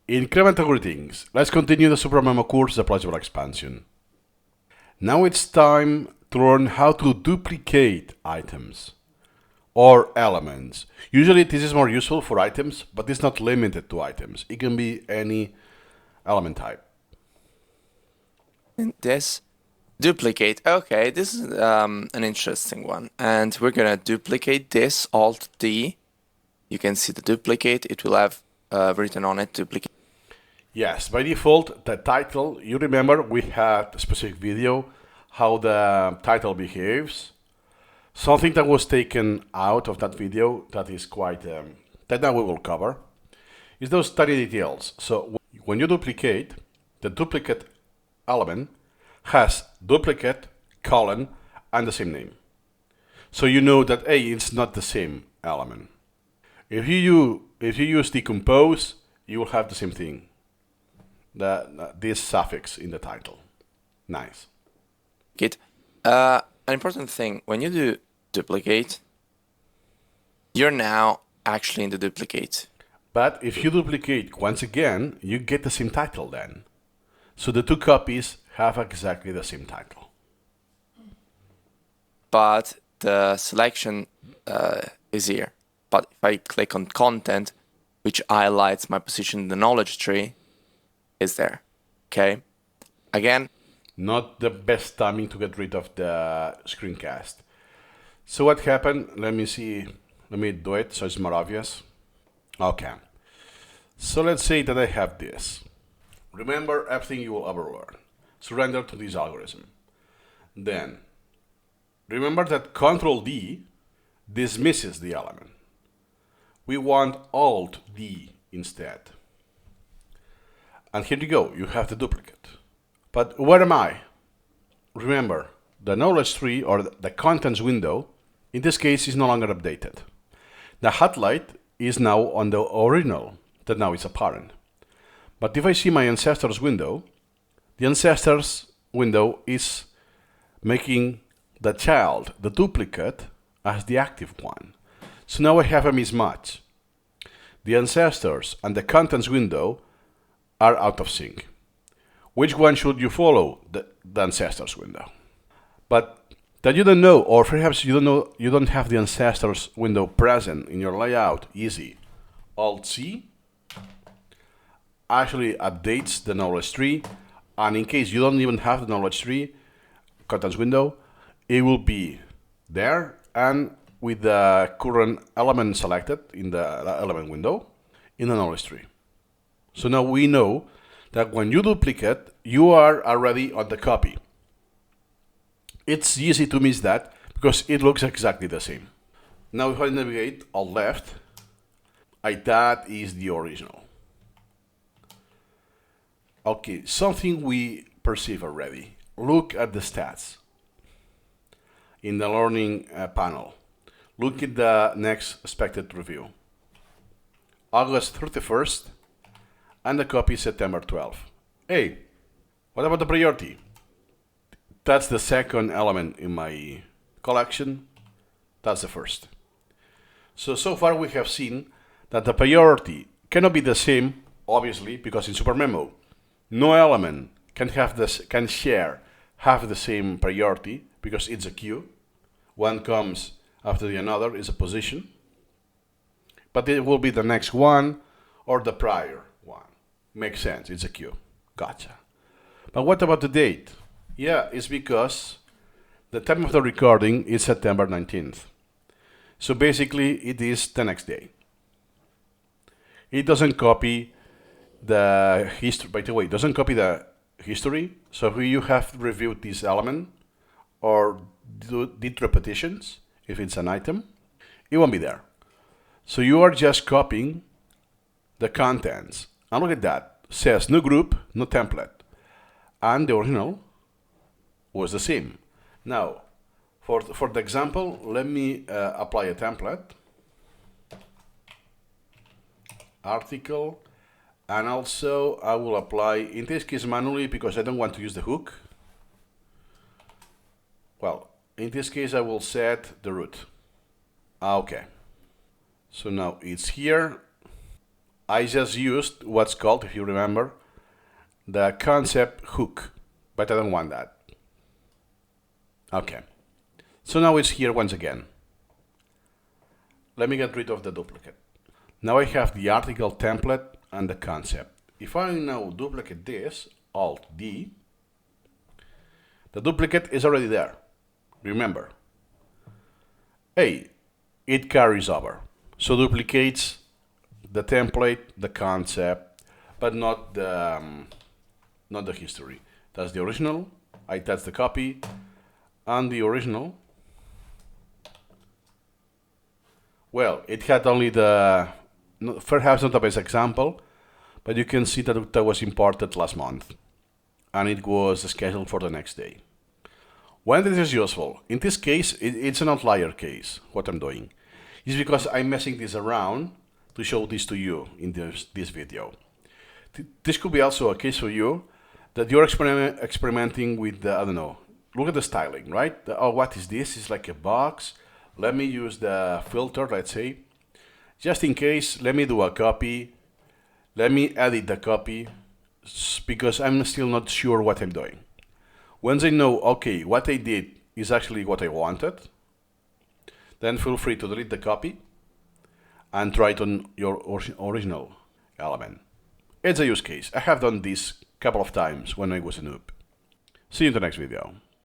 Incremental greetings. Let's continue the Supermemo Course, the Pleasurable expansion. Now it's time to learn how to duplicate items or elements. Usually this is more useful for items, but it's not limited to items. It can be any element type. And this duplicate. Okay, this is an interesting one. And we're gonna duplicate this, Alt D. You can see the duplicate. It will have written on it duplicate. Yes, by default, the title, you remember we had a specific video how the title behaves. Something that was taken out of that video that is quite, that now we will cover, is those tiny details. So when you duplicate, the duplicate element has duplicate, colon, and the same name. So you know that, hey, it's not the same element. If you use decompose, you will have the same thing. This suffix in the title. Nice. An important thing, when you do duplicate, you're now actually in the duplicate. But if you duplicate once again, you get the same title then. So the two copies have exactly the same title. But the selection is here. But if I click on content, which highlights my position in the knowledge tree, is there. Okay? Again, not the best timing to get rid of the screencast. So what happened? Let me see. Let me do it so it's more obvious. Okay. So let's say that I have this. Remember everything you will ever learn. Surrender to this algorithm. Then, remember that Control D dismisses the element. We want Alt D instead. And here you go, you have the duplicate. But where am I? Remember, the knowledge tree or the contents window, in this case, is no longer updated. The highlight is now on the original, that now is apparent. But if I see my ancestors window, the ancestors window is making the child, the duplicate, as the active one. So now I have a mismatch. The ancestors and the contents window are out of sync. Which one should you follow? The ancestors window. But that you don't know, or perhaps you don't have the ancestors window present in your layout, easy. Alt C actually updates the knowledge tree, and in case you don't even have the knowledge tree contents window, it will be there and with the current element selected in the element window in the knowledge tree. So now we know that when you duplicate, you are already on the copy. It's easy to miss that because it looks exactly the same. Now if I navigate on left, that is the original. Okay, something we perceive already. Look at the stats in the learning panel. Look at the next expected review. August 31st, and the copy is September 12th. Hey, what about the priority? That's the second element in my collection. That's the first. So far we have seen that the priority cannot be the same, obviously, because in Supermemo, no element can have the same priority because it's a queue. One comes after the another is a position. But it will be the next one or the prior one. Makes sense, it's a queue. Gotcha. But what about the date? Yeah, it's because the time of the recording is September 19th. So basically it is the next day. It doesn't copy the history, by the way, it doesn't copy the history. So if you have reviewed this element or did repetitions, if it's an item, it won't be there. So you are just copying the contents. And look at that. It says no group, no template. And the original was the same. Now, for the example, let me apply a template. Article. And also I will apply, in this case manually, because I don't want to use the hook. Well, in this case I will set the root. Okay. So now it's here. I just used what's called, if you remember, the concept hook, but I don't want that. Okay, so now it's here once again. Let me get rid of the duplicate. Now I have the article template and the concept. If I now duplicate this, Alt-D, the duplicate is already there. Remember, hey, it carries over. So duplicates the template, the concept, but not the history. That's the original. That's the copy, and the original. Well, it had only the, perhaps not the best example, but you can see that that was imported last month, and it was scheduled for the next day. When this is useful, in this case, it's an outlier case, what I'm doing. It's because I'm messing this around to show this to you in this video. This could be also a case for you that you're experimenting with the, I don't know, look at the styling, right? Oh, what is this? It's like a box. Let me use the filter, let's say. Just in case, let me do a copy. Let me edit the copy because I'm still not sure what I'm doing. Once I know, okay, what I did is actually what I wanted, then feel free to delete the copy and try it on your original element. It's a use case. I have done this a couple of times when I was a noob. See you in the next video.